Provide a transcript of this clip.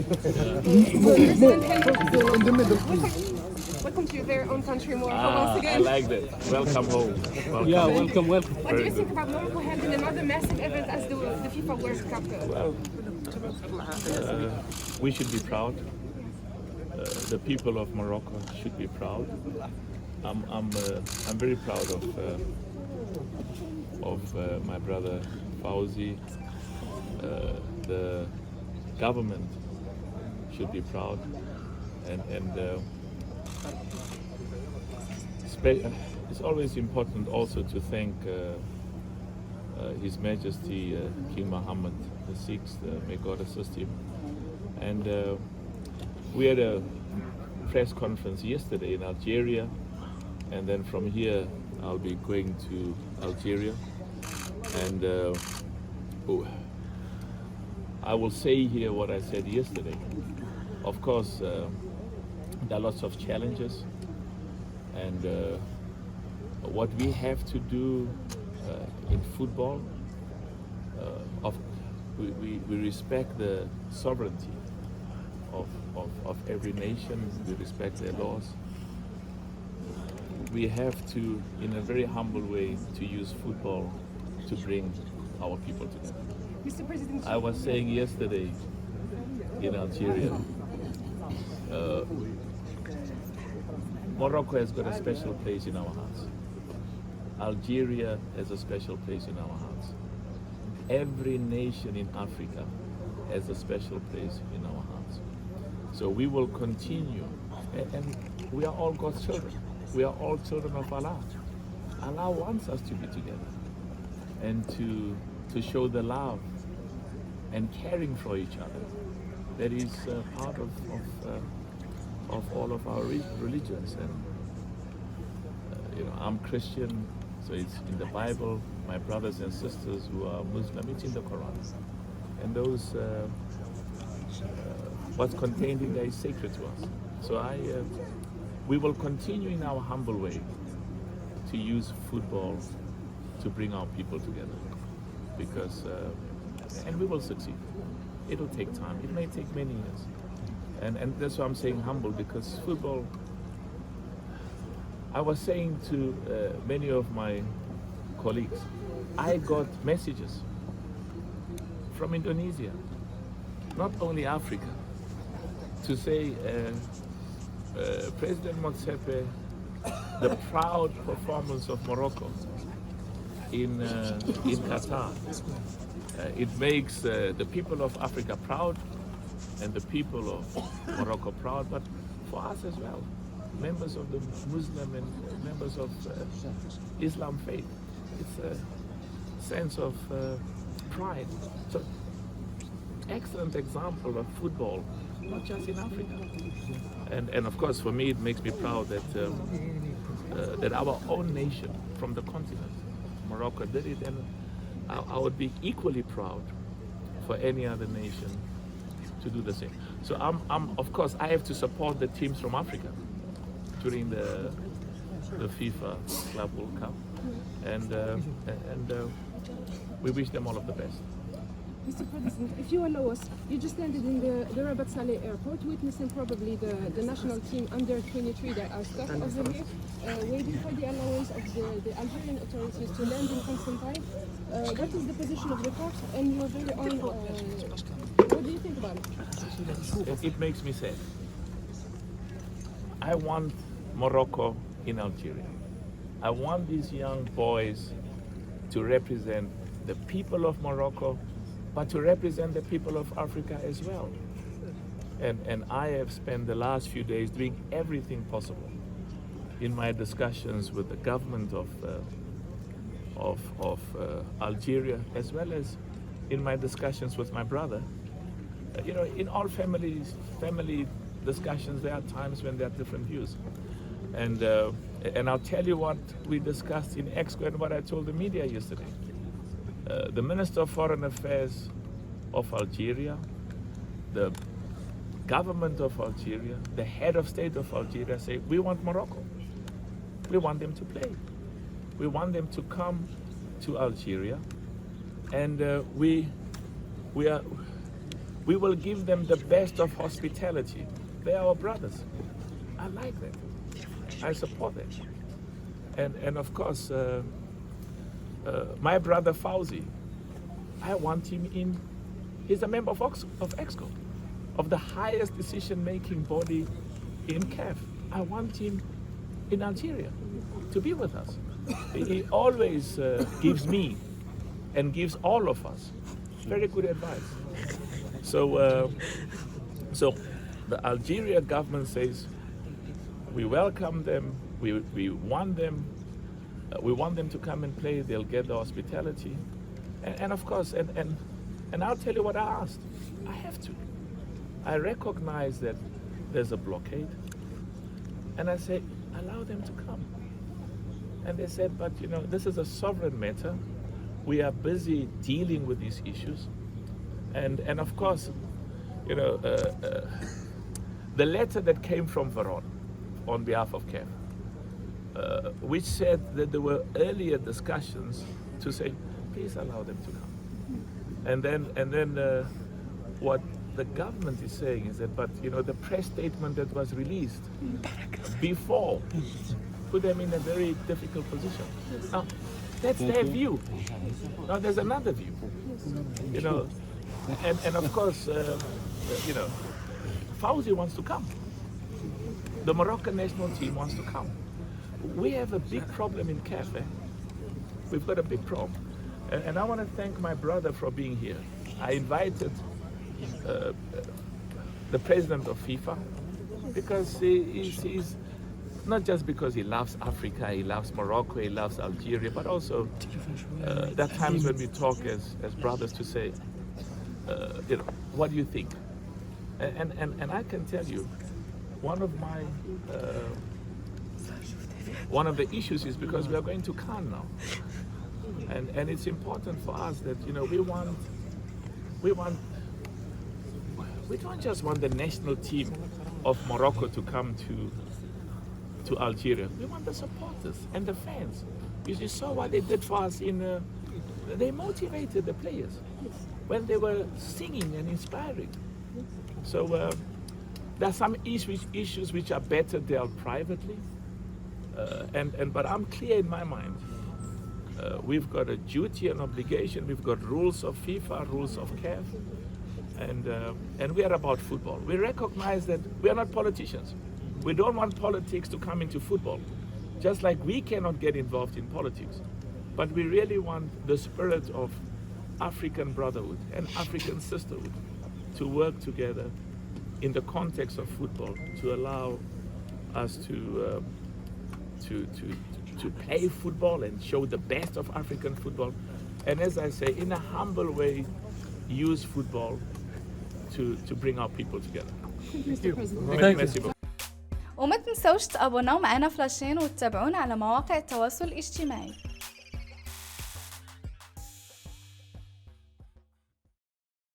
Welcome to their own country, Morocco, once I again. like that. Welcome home. Welcome. Yeah, welcome. What do you think about Morocco having another massive event as the FIFA World Cup? Well, we should be proud. The people of Morocco should be proud. I'm very proud of my brother Fauzi. The government should be proud, and it's always important also to thank His Majesty King Mohammed VI. May God assist him. And we had a press conference yesterday in Algeria, and then from here I'll be going to Algeria, and I will say here what I said yesterday. Of course, there are lots of challenges, and what we have to do in football, we respect the sovereignty of every nation. We respect their laws. We have to, in a very humble way, to use football to bring our people together. Mr. President, I was saying yesterday in Algeria, Morocco has got a special place in our hearts. Algeria has a special place in our hearts. Every nation in Africa has a special place in our hearts. So we will continue, and we are all God's children. We are all children of Allah. Allah wants us to be together and to show the love and caring for each other. That is part of all of our religions. And I'm Christian, so it's in the Bible. My brothers and sisters who are Muslim, it's in the Quran. And those, what's contained in there is sacred to us. So we will continue in our humble way to use football to bring our people together, because, and we will succeed. It'll take time. It may take many years. And that's why I'm saying humble, because football, I was saying to many of my colleagues, I got messages from Indonesia, not only Africa, to say, President Motsepe, the proud performance of Morocco in Qatar, it makes the people of Africa proud and the people of Morocco proud, but for us as well, members of the Muslim and members of Islam faith. It's a sense of pride. So, excellent example of football, not just in Africa. And of course, for me, it makes me proud that that our own nation from the continent, Morocco, did it, and I would be equally proud for any other nation to do the same. So of course, I have to support the teams from Africa during the FIFA Club World Cup, and we wish them all of the best. Mr. President, if you allow us, you just landed in the Rabat Saleh airport, witnessing probably the national team under 23 that are stuck over here, waiting for the allowance of the Algerian authorities to land in Constantine. What is the position of the CAF and your very own? What do you think about it? It makes me sad. I want Morocco in Algeria. I want these young boys to represent the people of Morocco, but to represent the people of Africa as well. And I have spent the last few days doing everything possible in my discussions with the government of Algeria, as well as in my discussions with my brother. In all family discussions, there are times when there are different views. And I'll tell you what we discussed in Exco and what I told the media yesterday. The Minister of Foreign Affairs of Algeria, the government of Algeria, the head of state of Algeria say, we want Morocco. We want them to play. We want them to come to Algeria, and we We will give them the best of hospitality. They are our brothers. I like that. I support that. And of course, my brother Fauzi, I want him in. He's a member of EXCO, of the highest decision-making body in CAF. I want him in Algeria to be with us. He always gives me and gives all of us very good advice. So the Algeria government says we welcome them, we want them to come and play. They'll get the hospitality, and of course, and I'll tell you what I asked. I have to. I recognize that there's a blockade, and I say allow them to come. And they said, but you know, this is a sovereign matter. We are busy dealing with these issues, and of course, you know, the letter that came from Veron on behalf of CAF, which said that there were earlier discussions to say, please allow them to come. And then what the government is saying is that, but you know, the press statement that was released before put them in a very difficult position. Now, that's their view. Now, there's another view. You know, and of course, you know, Fauzi wants to come. The Moroccan national team wants to come. We have a big problem in CAF. We've got a big problem. And I want to thank my brother for being here. I invited the president of FIFA because he's not just because he loves Africa, he loves Morocco, he loves Algeria, but also there are times when we talk as brothers to say, you know, what do you think? And I can tell you, one of the issues is because we are going to Cannes now, and it's important for us that, you know, we don't just want the national team of Morocco to come to Algeria. We want the supporters and the fans. You saw what they did for us they motivated the players when they were singing and inspiring. So there are some issues which are better dealt privately, but I'm clear in my mind. We've got a duty and obligation. We've got rules of FIFA, rules of CAF, and we are about football. We recognize that we are not politicians. We don't want politics to come into football, just like we cannot get involved in politics. But we really want the spirit of African brotherhood and African sisterhood to work together in the context of football to allow us to play football and show the best of African football. And as I say, in a humble way, use football to bring our people together. Mr. President. Thank you. وما تنسوش تابوناو معنا فلاشين وتتابعونا على مواقع التواصل الاجتماعي.